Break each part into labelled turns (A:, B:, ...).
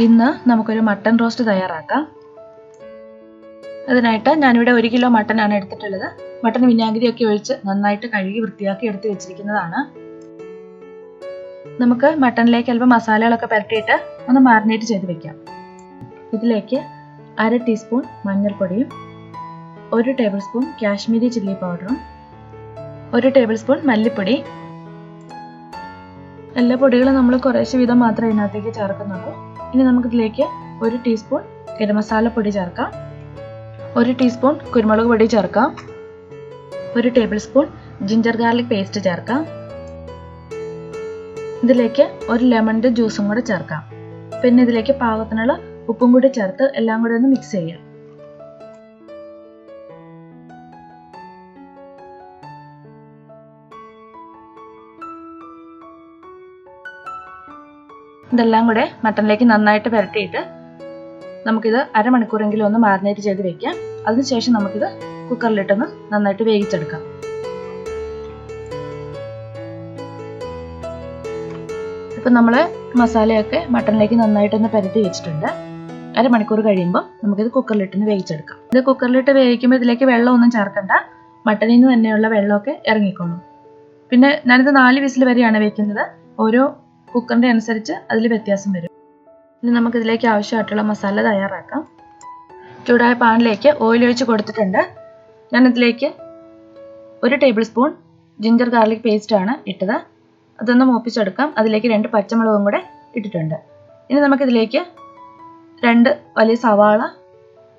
A: ഇന്ന് നമുക്കൊരു mutton roast തയ്യാറാക്കാം. അതിനായിട്ട് ഞാനിവിടെ 1 കിലോ മട്ടൺ ആണ് എടുത്തിട്ടുള്ളത്. മട്ടൺ വിനാഗിരിയൊക്കെ ഒഴിച്ച് നന്നായിട്ട് കഴുകി വൃത്തിയാക്കി എടുത്ത് വെച്ചിരിക്കുന്നതാണ്. നമുക്ക് മട്ടണിലേക്ക് അല്പം മസാലകളൊക്കെ പുരട്ടിയിട്ട് ഒന്ന് മാരിനേറ്റ് ചെയ്ത് വെക്കാം. ഇതിലേക്ക് 1/2 ടീസ്പൂൺ മഞ്ഞൾപ്പൊടിയും 1 ടേബിൾ സ്പൂൺ കാശ്മീരി ചില്ലി പൗഡറും 1 ടേബിൾ സ്പൂൺ മല്ലിപ്പൊടി. എല്ലാ പൊടികളും നമ്മൾ കുറേശ്ശെ വീതം മാത്രമേ ഇതിനകത്തേക്ക് ചേർക്കുന്നുള്ളൂ. ഇനി നമുക്കിതിലേക്ക് 1 ടീസ്പൂൺ ഗരം മസാല പൊടി ചേർക്കാം, 1 ടീസ്പൂൺ കുരുമുളക് പൊടി ചേർക്കാം, 1 table spoon ginger garlic paste ചേർക്കാം. ഇതിലേക്ക് 1 ലെമണിൻ്റെ ജ്യൂസും കൂടെ ചേർക്കാം. പിന്നെ ഇതിലേക്ക് പാകത്തിനുള്ള ഉപ്പും കൂടി ചേർത്ത് എല്ലാം കൂടി ഒന്ന് മിക്സ് ചെയ്യാം. ഇതെല്ലാം കൂടെ മട്ടണിലേക്ക് നന്നായിട്ട് പുരട്ടിയിട്ട് നമുക്കിത് അരമണിക്കൂറെങ്കിലും ഒന്ന് മാരിനേറ്റ് ചെയ്ത് വെക്കാം. അതിനുശേഷം നമുക്കിത് കുക്കറിലിട്ടൊന്ന് നന്നായിട്ട് വേവിച്ചെടുക്കാം. ഇപ്പം നമ്മൾ മസാലയൊക്കെ മട്ടണിലേക്ക് നന്നായിട്ടൊന്ന് പുരട്ടി വെച്ചിട്ടുണ്ട്. അരമണിക്കൂർ കഴിയുമ്പോൾ നമുക്കിത് കുക്കറിലിട്ടൊന്ന് വേവിച്ചെടുക്കാം. ഇത് കുക്കറിലിട്ട് വേവിക്കുമ്പോൾ ഇതിലേക്ക് വെള്ളമൊന്നും ചേർക്കണ്ട, മട്ടണിൽ നിന്ന് തന്നെയുള്ള വെള്ളമൊക്കെ ഇറങ്ങിക്കോളും. പിന്നെ ഞാനിത് 4 വിസിൽ വരെയാണ് വെക്കുന്നത്. ഓരോ കുക്കറിൻ്റെ അനുസരിച്ച് അതിൽ വ്യത്യാസം വരും. ഇനി നമുക്കിതിലേക്ക് ആവശ്യമായിട്ടുള്ള മസാല തയ്യാറാക്കാം. ചൂടായ പാനിലേക്ക് ഓയിൽ ഒഴിച്ച് കൊടുത്തിട്ടുണ്ട്. ഞാനിതിലേക്ക് 1 ടേബിൾ സ്പൂൺ ജിഞ്ചർ ഗാർലിക് പേസ്റ്റാണ് ഇട്ടത്. അതൊന്ന് മൂപ്പിച്ചെടുക്കാം. അതിലേക്ക് 2 പച്ചമുളകും കൂടെ ഇട്ടിട്ടുണ്ട്. ഇനി നമുക്കിതിലേക്ക് 2 വലിയ സവാള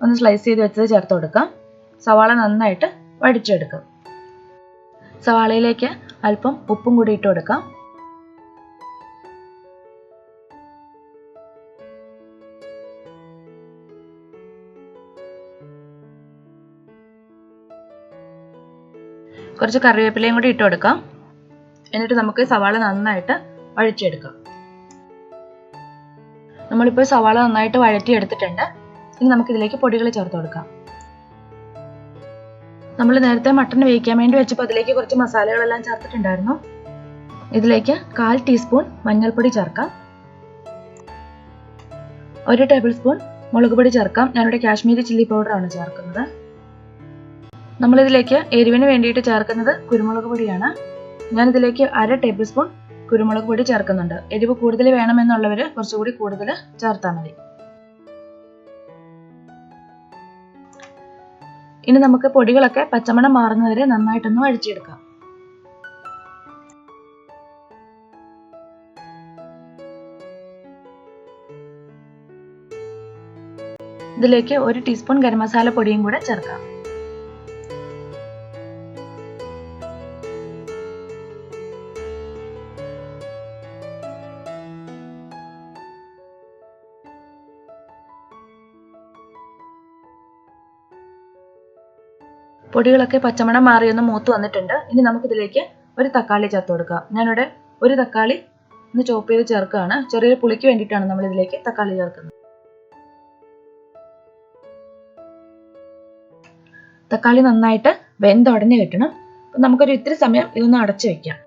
A: ഒന്ന് സ്ലൈസ് ചെയ്ത് വെച്ചത് ചേർത്ത് കൊടുക്കാം. സവാള നന്നായിട്ട് വടിച്ചെടുക്കാം. സവാളയിലേക്ക് അല്പം ഉപ്പും കൂടി ഇട്ട് കൊടുക്കാം. കുറച്ച് കറിവേപ്പിലയും കൂടി ഇട്ട് കൊടുക്കാം. എന്നിട്ട് നമുക്ക് സവാള നന്നായിട്ട് വഴറ്റിയെടുക്കാം. നമ്മളിപ്പോൾ സവാള നന്നായിട്ട് വഴറ്റിയെടുത്തിട്ടുണ്ട്. ഇനി നമുക്കിതിലേക്ക് പൊടികൾ ചേർത്ത് കൊടുക്കാം. നമ്മൾ നേരത്തെ മട്ടൺ വേവിക്കാൻ വേണ്ടി വെച്ചപ്പോൾ അതിലേക്ക് കുറച്ച് മസാലകളെല്ലാം ചേർത്തിട്ടുണ്ടായിരുന്നു. ഇതിലേക്ക് 1/4 ടീസ്പൂൺ മഞ്ഞൾപ്പൊടി ചേർക്കാം, 1 ടേബിൾ സ്പൂൺ മുളക് പൊടി ചേർക്കാം. ഞാനിവിടെ കാശ്മീരി ചില്ലി പൗഡറാണ് ചേർക്കുന്നത്. നമ്മളിതിലേക്ക് എരിവിന് വേണ്ടിയിട്ട് ചേർക്കുന്നത് കുരുമുളക് പൊടിയാണ്. ഞാനിതിലേക്ക് 1/2 ടേബിൾ സ്പൂൺ കുരുമുളക് പൊടി ചേർക്കുന്നുണ്ട്. എരിവ് കൂടുതൽ വേണമെന്നുള്ളവർ കുറച്ചുകൂടി കൂടുതൽ ചേർത്താൽ മതി. ഇനി നമുക്ക് പൊടികളൊക്കെ പച്ചമണം മാറുന്നവരെ നന്നായിട്ടൊന്ന് വഴറ്റിയെടുക്കാം. ഇതിലേക്ക് 1 ടീസ്പൂൺ ഗരം മസാല പൊടിയും കൂടെ ചേർക്കാം. പൊടികളൊക്കെ പച്ചമണം മാറിയൊന്ന് മൂത്ത് വന്നിട്ടുണ്ട്. ഇനി നമുക്കിതിലേക്ക് 1 തക്കാളി ചേർത്ത് കൊടുക്കാം. ഞാനിവിടെ 1 തക്കാളി ഒന്ന് ചോപ്പ് ചെയ്ത് ചേർക്കുകയാണ്. ചെറിയൊരു പുളിക്ക് വേണ്ടിയിട്ടാണ് നമ്മൾ ഇതിലേക്ക് തക്കാളി ചേർക്കുന്നത്. തക്കാളി നന്നായിട്ട് വെന്തുടഞ്ഞ് കിട്ടണം. അപ്പം നമുക്കൊരു ഇത്തിരി സമയം ഇതൊന്ന് അടച്ചു വെക്കാം.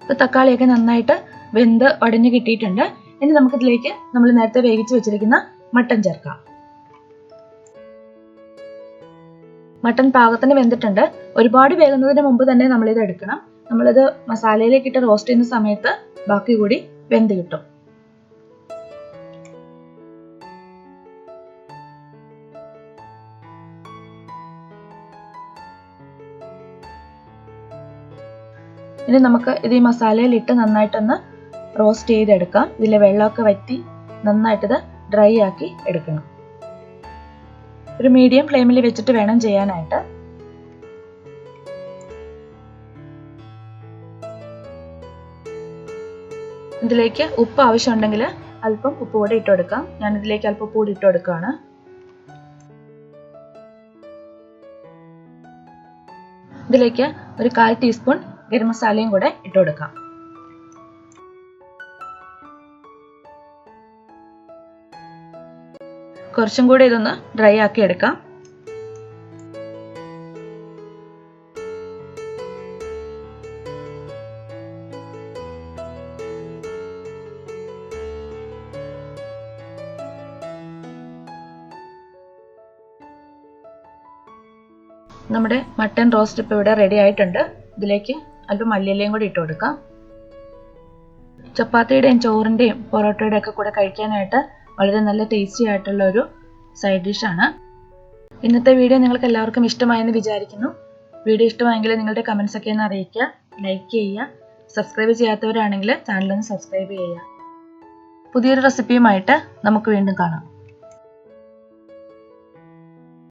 A: ഇപ്പം തക്കാളിയൊക്കെ നന്നായിട്ട് വെന്ത് ഉടഞ്ഞ് കിട്ടിയിട്ടുണ്ട്. ഇനി നമുക്കിതിലേക്ക് നമ്മൾ നേരത്തെ വേവിച്ച് വെച്ചിരിക്കുന്ന മട്ടൺ ചേർക്കാം. മട്ടൺ പാകത്തിന് വെന്തിട്ടുണ്ട്. ഒരുപാട് വേകുന്നതിന് മുമ്പ് തന്നെ നമ്മളിത് എടുക്കണം. നമ്മളിത് മസാലയിലേക്ക് ഇട്ട് റോസ്റ്റ് ചെയ്യുന്ന സമയത്ത് ബാക്കി കൂടി വെന്ത് കിട്ടും. ഇനി നമുക്ക് ഇത് ഈ മസാലയിലിട്ട് നന്നായിട്ടൊന്ന് റോസ്റ്റ് ചെയ്തെടുക്കാം. ഇതിലെ വെള്ളമൊക്കെ വറ്റി നന്നായിട്ടിത് ഡ്രൈ ആക്കി എടുക്കണം. ഒരു മീഡിയം ഫ്ലെയിമിൽ വെച്ചിട്ട് വേണം ചെയ്യാനായിട്ട്. ഇതിലേക്ക് ഉപ്പ് ആവശ്യമുണ്ടെങ്കിൽ അല്പം ഉപ്പ് കൂടി ഇട്ട് കൊടുക്കാം. ഞാനിതിലേക്ക് അല്പം ഉപ്പ് കൂടി ഇട്ട് കൊടുക്കുകയാണ്. ഇതിലേക്ക് ഒരു 1/4 ടീസ്പൂൺ ഗരം മസാലയും കൂടെ ഇട്ട് കൊടുക്കാം. കുറച്ചും കൂടി ഇതൊന്ന് ഡ്രൈ ആക്കി എടുക്കാം. നമ്മുടെ മട്ടൻ റോസ്റ്റ് ഇപ്പോൾ ഇവിടെ റെഡി ആയിട്ടുണ്ട്. ഇതിലേക്ക് അല്പം മല്ലിയിലയും കൂടി ഇട്ട് കൊടുക്കാം. ചപ്പാത്തിയുടെയും ചോറിൻ്റെയും പൊറോട്ടയുടെയും ഒക്കെ കൂടെ കഴിക്കാനായിട്ട് വളരെ നല്ല ടേസ്റ്റി ആയിട്ടുള്ള ഒരു സൈഡ് ഡിഷാണ്. ഇന്നത്തെ വീഡിയോ നിങ്ങൾക്ക് എല്ലാവർക്കും ഇഷ്ടമായെന്ന് വിചാരിക്കുന്നു. വീഡിയോ ഇഷ്ടമായെങ്കിൽ നിങ്ങളുടെ കമൻസ് ഒക്കെ ഒന്ന് അറിയിക്കുക, ലൈക്ക് ചെയ്യുക, സബ്സ്ക്രൈബ് ചെയ്യാത്തവരാണെങ്കിൽ ചാനൽ ഒന്ന് സബ്സ്ക്രൈബ് ചെയ്യുക. പുതിയൊരു റെസിപ്പിയുമായിട്ട് നമുക്ക് വീണ്ടും കാണാം.